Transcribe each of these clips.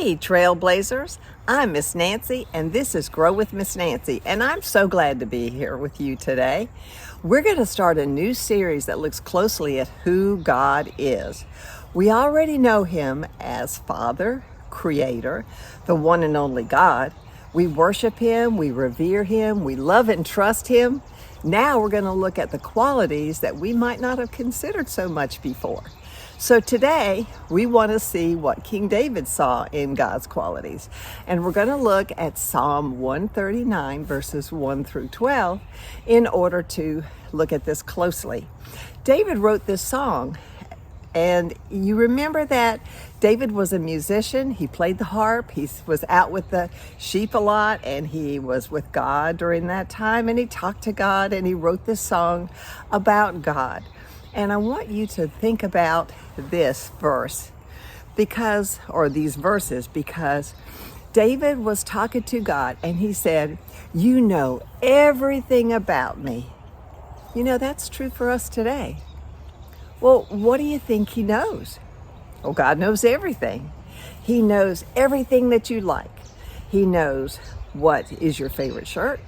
Hey, Trailblazers. I'm Miss Nancy, and this is Grow with Miss Nancy, and I'm so glad to be here with you today. We're going to start a new series that looks closely at who God is. We already know Him as Father, Creator, the one and only God. We worship Him, we revere Him, we love and trust Him. Now we're going to look at the qualities that we might not have considered so much before. So today, we want to see what King David saw in God's qualities. And we're going to look at Psalm 139, verses 1 through 12, in order to look at this closely. David wrote this song, and you remember that David was a musician. He played the harp. He was out with the sheep a lot, and he was with God during that time, and he talked to God, and he wrote this song about God. And I want you to think about this verse or these verses, because David was talking to God and he said, "You know everything about me." You know, that's true for us today. Well, what do you think He knows? Well, God knows everything. He knows everything that you like. He knows what is your favorite shirt.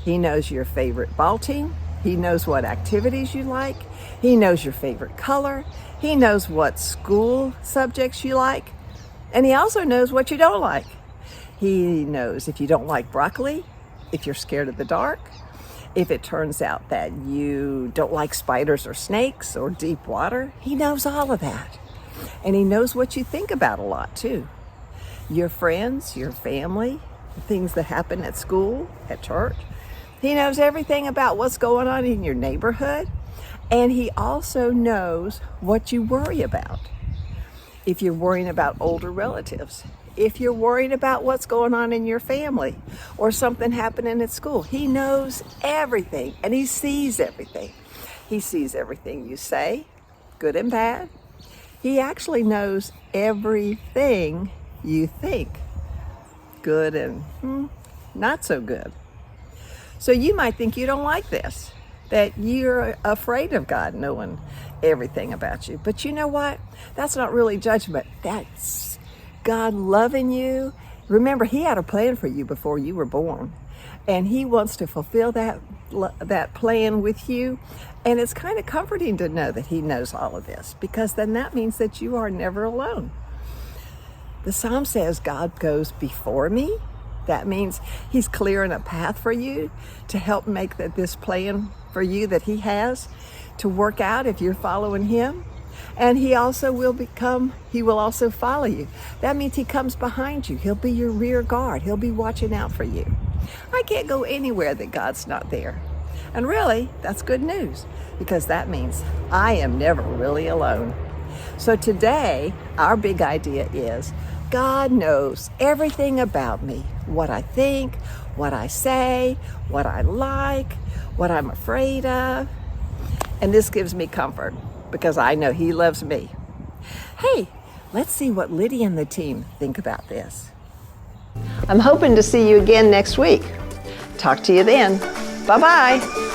He knows your favorite ball team. He knows what activities you like. He knows your favorite color. He knows what school subjects you like. And He also knows what you don't like. He knows if you don't like broccoli, if you're scared of the dark, if it turns out that you don't like spiders or snakes or deep water. He knows all of that. And He knows what you think about a lot too. Your friends, your family, the things that happen at school, at church. He knows everything about what's going on in your neighborhood, and He also knows what you worry about. If you're worrying about older relatives, if you're worried about what's going on in your family or something happening at school, He knows everything, and He sees everything. He sees everything you say, good and bad. He actually knows everything you think, good and not so good. So you might think you don't like this, that you're afraid of God knowing everything about you. But you know what? That's not really judgment. That's God loving you. Remember, He had a plan for you before you were born. And He wants to fulfill that plan with you. And it's kind of comforting to know that He knows all of this, because then that means that you are never alone. The Psalm says God goes before me. That means He's clearing a path for you to help make this plan for you that He has to work out if you're following Him. And He will also follow you. That means He comes behind you. He'll be your rear guard. He'll be watching out for you. I can't go anywhere that God's not there. And really, that's good news, because that means I am never really alone. So today, our big idea is God knows everything about me, what I think, what I say, what I like, what I'm afraid of. And this gives me comfort, because I know He loves me. Hey, let's see what Lydia and the team think about this. I'm hoping to see you again next week. Talk to you then. Bye-bye.